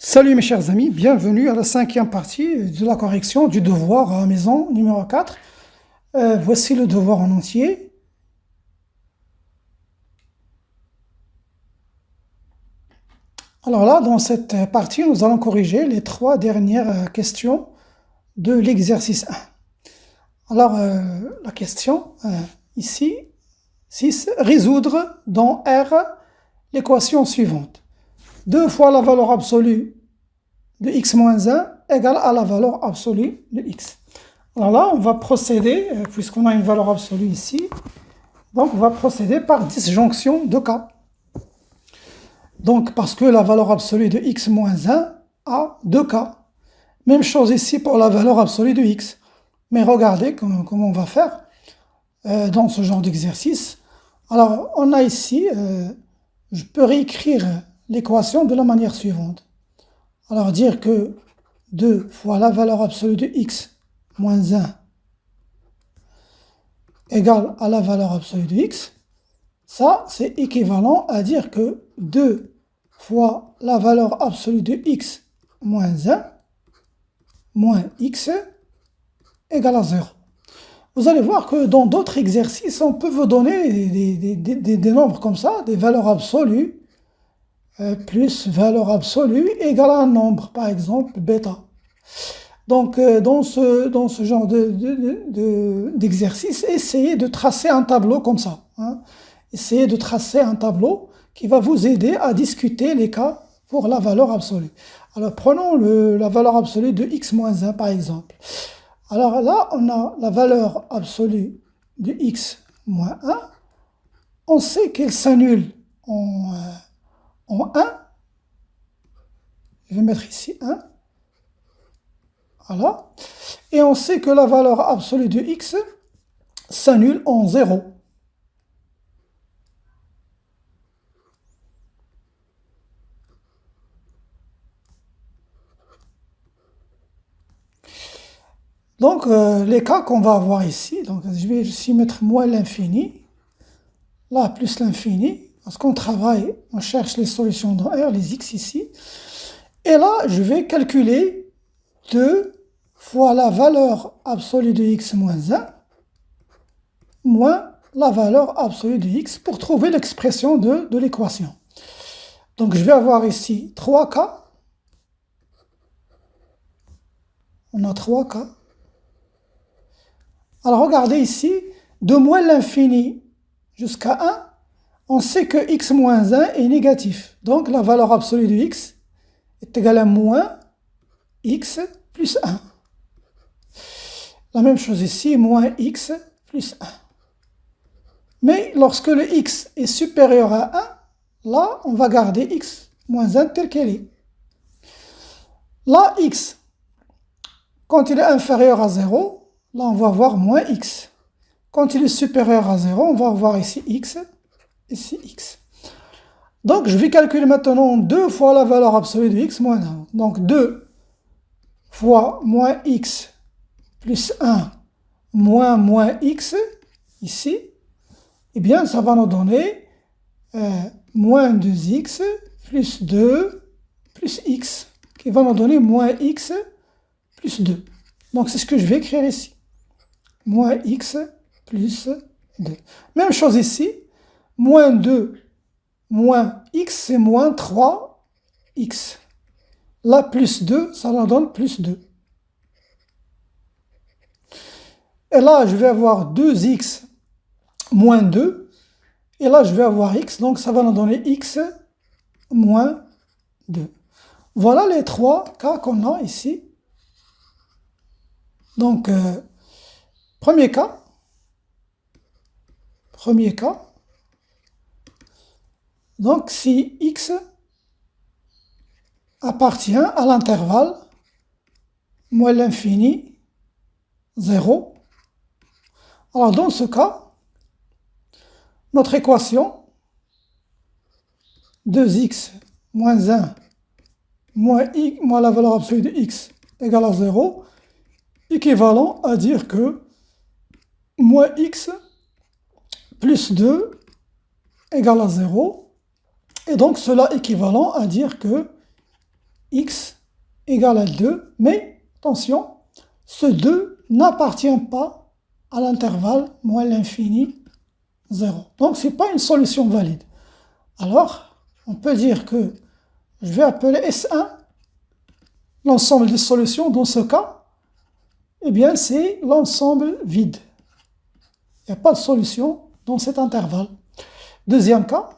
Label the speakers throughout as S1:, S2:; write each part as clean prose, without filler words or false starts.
S1: Salut mes chers amis, bienvenue à la cinquième partie de la correction du devoir à la maison numéro 4. Voici le devoir en entier. Alors là, dans cette partie, nous allons corriger les trois dernières questions de l'exercice 1. Alors, la question ici, 6, résoudre dans R l'équation suivante. 2 fois la valeur absolue de x moins 1 égale à la valeur absolue de x. Alors là, on va procéder, puisqu'on a une valeur absolue ici, donc on va procéder par disjonction de cas. Donc, parce que la valeur absolue de x moins 1 a 2 cas. Même chose ici pour la valeur absolue de x. Mais regardez comment on va faire dans ce genre d'exercice. Alors, on a ici, je peux réécrire l'équation de la manière suivante. Alors, dire que 2 fois la valeur absolue de x moins 1 égale à la valeur absolue de x, ça, c'est équivalent à dire que 2 fois la valeur absolue de x moins 1 moins x égale à 0. Vous allez voir que dans d'autres exercices, on peut vous donner des nombres comme ça, des valeurs absolues, plus valeur absolue égale à un nombre, par exemple bêta. Donc, dans ce genre d'exercice, essayez de tracer un tableau comme ça. Essayez de tracer un tableau qui va vous aider à discuter les cas pour la valeur absolue. Alors, prenons la valeur absolue de x moins 1, par exemple. Alors là, on a la valeur absolue de x moins 1. On sait qu'elle s'annule en 1. Je vais mettre ici 1. Voilà. Et on sait que la valeur absolue de x s'annule en 0. Donc, les cas qu'on va avoir ici, donc je vais ici mettre moins l'infini, là plus l'infini, parce qu'on travaille, on cherche les solutions dans R, les x ici. Et là, je vais calculer 2 fois la valeur absolue de x moins 1 moins la valeur absolue de x pour trouver l'expression de l'équation. Donc, je vais avoir ici 3 cas. On a 3 cas. Alors, regardez ici, de moins l'infini jusqu'à 1, on sait que x moins 1 est négatif. Donc, la valeur absolue de x est égale à moins x plus 1. La même chose ici, moins x plus 1. Mais lorsque le x est supérieur à 1, là, on va garder x moins 1 tel qu'elle est. Là, x, quand il est inférieur à 0, là, on va avoir moins x. Quand il est supérieur à 0, on va avoir ici x, ici x. Donc, je vais calculer maintenant 2 fois la valeur absolue de x moins 1. Donc, 2 fois moins x plus 1 moins x, ici, eh bien, ça va nous donner moins 2x plus 2 plus x, qui va nous donner moins x plus 2. Donc, c'est ce que je vais écrire ici. Moins x plus 2. Même chose ici. Moins 2 moins x, c'est moins 3x. Là, plus 2, ça nous donne plus 2. Et là, je vais avoir 2x moins 2. Et là, je vais avoir x, donc ça va nous donner x moins 2. Voilà les 3 cas qu'on a ici. Donc, premier cas. Donc, si x appartient à l'intervalle moins l'infini, 0, alors dans ce cas, notre équation 2x moins 1 moins la valeur absolue de x égale à 0, équivalent à dire que moins x plus 2 égale à 0, et donc cela équivalent à dire que x égale à 2, mais attention, ce 2 n'appartient pas à l'intervalle moins l'infini 0. Donc, ce n'est pas une solution valide. Alors, on peut dire que je vais appeler S1 l'ensemble des solutions. Dans ce cas, eh bien, c'est l'ensemble vide. Il n'y a pas de solution dans cet intervalle. Deuxième cas,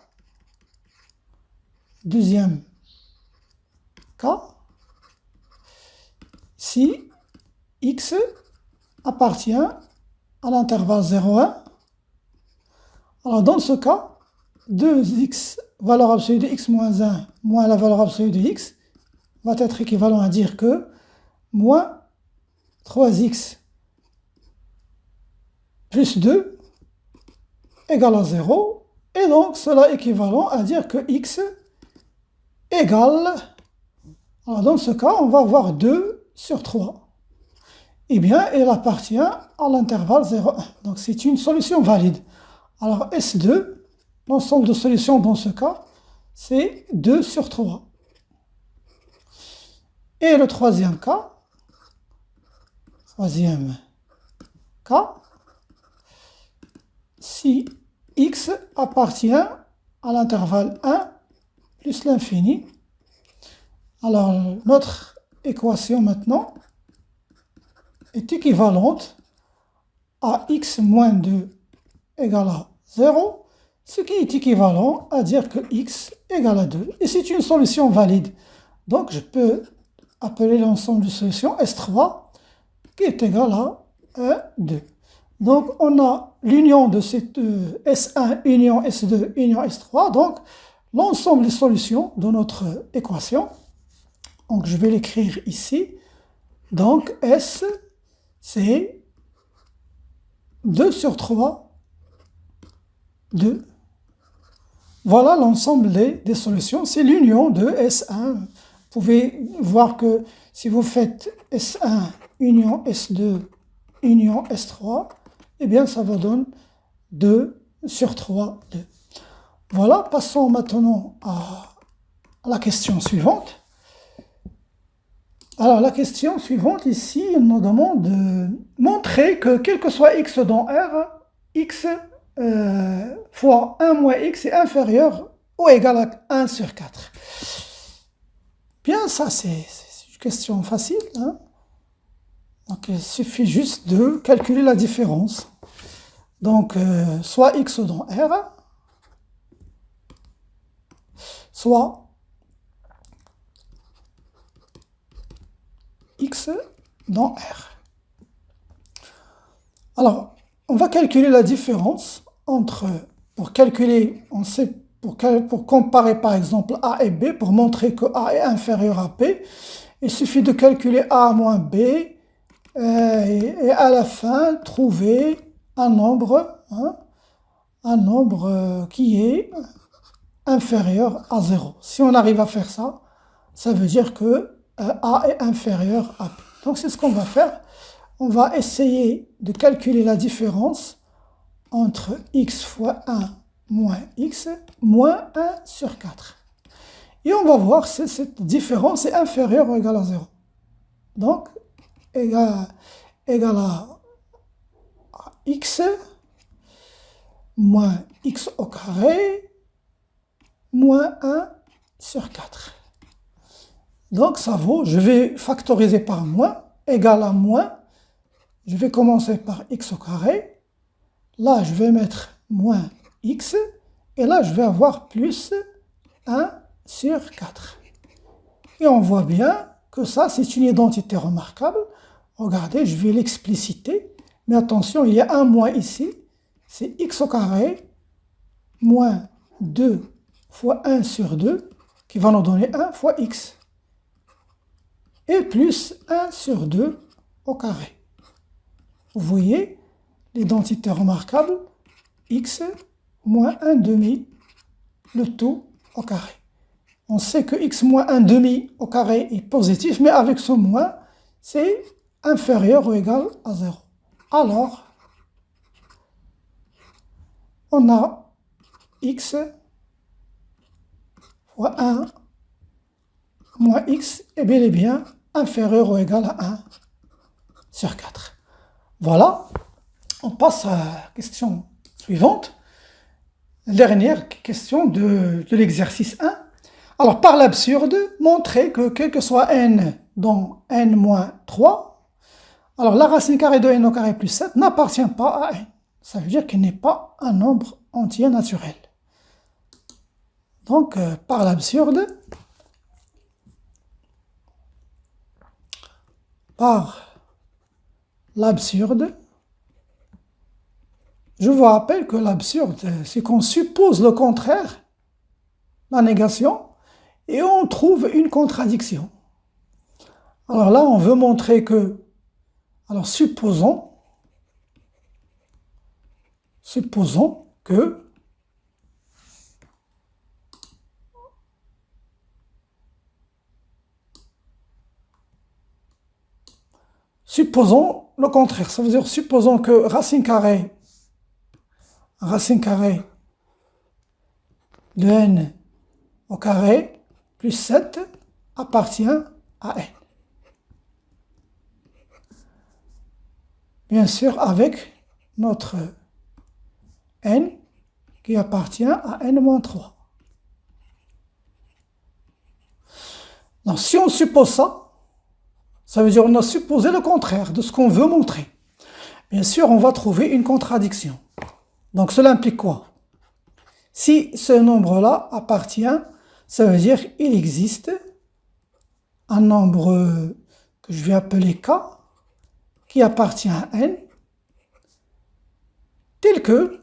S1: si x appartient à l'intervalle 0,1, alors dans ce cas, 2x, valeur absolue de x moins 1, moins la valeur absolue de x, va être équivalent à dire que moins 3x plus 2 égale à 0, et donc cela est équivalent à dire que x égale, alors dans ce cas, on va avoir 2 sur 3. Eh bien, elle appartient à l'intervalle 0,1. Donc c'est une solution valide. Alors S2, l'ensemble de solutions dans ce cas, c'est 2 sur 3. Et le troisième cas, si x appartient à l'intervalle 1 plus l'infini, alors notre équation maintenant est équivalente à x moins 2 égale à 0, ce qui est équivalent à dire que x égale à 2. Et c'est une solution valide. Donc je peux appeler l'ensemble de solutions S3 qui est égal à 1, 2. Donc on a l'union de cette S1 union S2 union S3, donc l'ensemble des solutions de notre équation. Donc je vais l'écrire ici. Donc S, c'est 2 sur 3, 2. Voilà l'ensemble des solutions. C'est l'union de S1. Vous pouvez voir que si vous faites S1 union S2 union S3, eh bien ça vous donne 2 sur 3, 2. Voilà, passons maintenant à la question suivante. Alors la question suivante ici, elle nous demande de montrer que quel que soit x dans R, x fois 1 moins x est inférieur ou égal à 1 sur 4. Bien, ça c'est une question facile, hein? Donc il suffit juste de calculer la différence. Donc soit x dans R, soit x dans R. Alors, on va calculer la différence entre, pour calculer, on sait, pour comparer par exemple A et B, pour montrer que A est inférieur à B, il suffit de calculer A moins B et à la fin trouver un nombre, hein, un nombre qui est inférieur à 0. Si on arrive à faire ça, ça veut dire que A est inférieur à B. Donc c'est ce qu'on va faire. On va essayer de calculer la différence entre x fois 1 moins x moins 1 sur 4. Et on va voir si cette différence est inférieure ou égale à 0. Donc, égale à x moins x au carré moins 1 sur 4. Donc ça vaut, je vais factoriser par moins, égal à moins, je vais commencer par x au carré, là je vais mettre moins x, et là je vais avoir plus 1 sur 4. Et on voit bien que ça c'est une identité remarquable. Regardez, je vais l'expliciter, mais attention, il y a un moins ici, c'est x au carré moins 2 fois 1 sur 2, qui va nous donner 1 fois x, et plus 1 sur 2 au carré. Vous voyez l'identité remarquable, x moins 1 demi, le tout au carré. On sait que x moins 1 demi au carré est positif, mais avec ce moins, c'est inférieur ou égal à 0. Alors, on a x fois 1 moins x est bel et bien inférieur ou égal à 1 sur 4. Voilà, on passe à la question suivante. Dernière question de l'exercice 1. Alors, par l'absurde, montrer que quel que soit n dans n-3, alors la racine carrée de n au carré plus 7 n'appartient pas à n. Ça veut dire qu'il n'est pas un nombre entier naturel. Donc, par l'absurde, je vous rappelle que l'absurde, c'est qu'on suppose le contraire, la négation, et on trouve une contradiction. Alors là, on veut montrer que, alors supposons que supposons le contraire, ça veut dire supposons que racine carrée de n au carré plus 7 appartient à n. Bien sûr, avec notre n qui appartient à n-3. Donc, si on suppose ça veut dire qu'on a supposé le contraire de ce qu'on veut montrer. Bien sûr, on va trouver une contradiction. Donc, cela implique quoi? Si ce nombre-là appartient, ça veut dire qu'il existe un nombre que je vais appeler K, qui appartient à n, tel que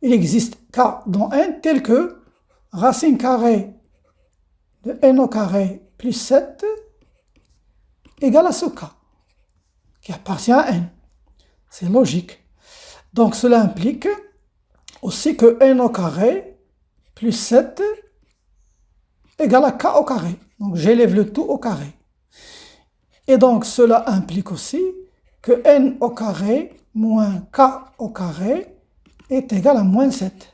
S1: il existe K dans n, tel que racine carrée de n au carré plus 7 égale à ce K, qui appartient à n. C'est logique. Donc cela implique aussi que n au carré plus 7 égale à K au carré. Donc j'élève le tout au carré. Et donc cela implique aussi que n au carré moins K au carré est égal à moins 7.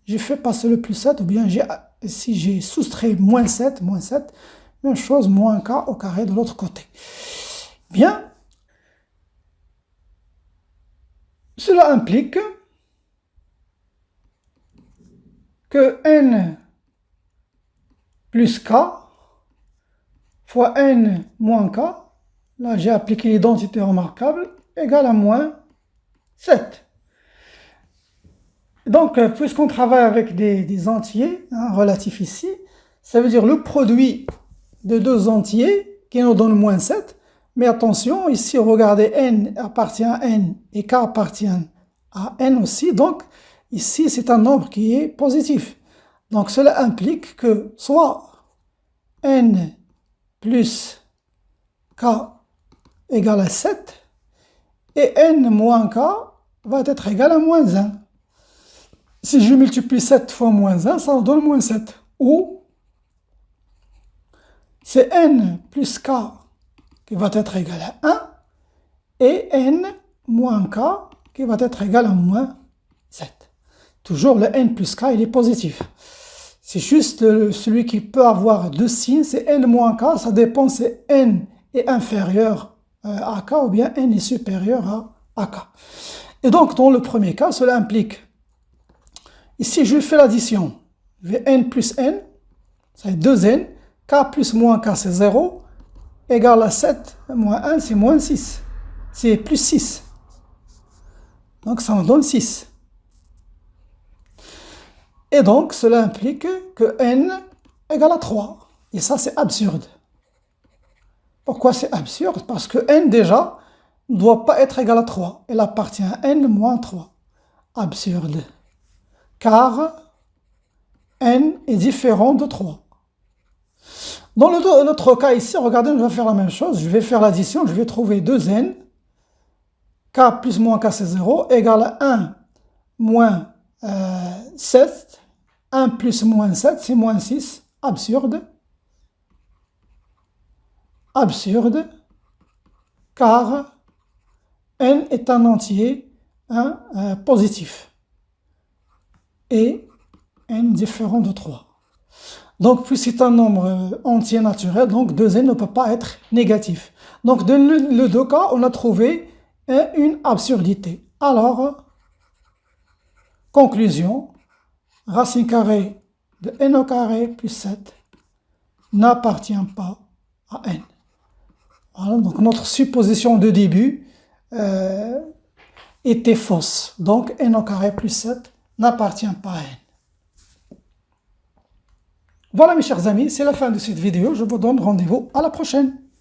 S1: J'ai fait passer le plus 7, ou bien si j'ai soustrait moins 7, même chose, moins K au carré de l'autre côté. Bien, cela implique que n plus K fois n moins K, là j'ai appliqué l'identité remarquable, égale à moins 7. Donc, puisqu'on travaille avec des entiers relatifs ici, ça veut dire le produit de deux entiers qui nous donne moins 7. Mais attention, ici, regardez, n appartient à n et k appartient à n aussi. Donc, ici, c'est un nombre qui est positif. Donc, cela implique que soit n plus k égale à 7 et n moins k va être égal à moins 1. Si je multiplie 7 fois moins 1, ça me donne moins 7. Ou c'est n plus k qui va être égal à 1 et n moins k qui va être égal à moins 7. Toujours le n plus k, il est positif. C'est juste celui qui peut avoir deux signes, c'est n moins k, ça dépend si n est inférieur à k ou bien n est supérieur à k. Et donc, dans le premier cas, cela implique, ici je fais l'addition, je vais n plus n, c'est 2n, k plus moins k c'est 0, égale à 7, moins 1 c'est moins 6, c'est plus 6. Donc ça me donne 6. Et donc cela implique que n égale à 3. Et ça c'est absurde. Pourquoi c'est absurde? Parce que n déjà ne doit pas être égal à 3. Elle appartient à n moins 3. Absurde. Car n est différent de 3. Dans l'autre cas ici, regardez, je vais faire la même chose. Je vais faire l'addition, je vais trouver 2n. K plus moins k c'est 0, égale à 1 moins 7. 1 plus moins 7, c'est moins 6. Absurde. Absurde. Car n est un entier positif. Et n différent de 3. Donc, puis c'est un nombre entier naturel, donc 2n ne peut pas être négatif. Donc, dans les deux cas, on a trouvé une absurdité. Alors, conclusion, racine carrée de n au carré plus 7 n'appartient pas à n. Voilà, donc notre supposition de début était fausse. Donc n au carré plus 7 n'appartient pas à n. Voilà mes chers amis, c'est la fin de cette vidéo. Je vous donne rendez-vous à la prochaine.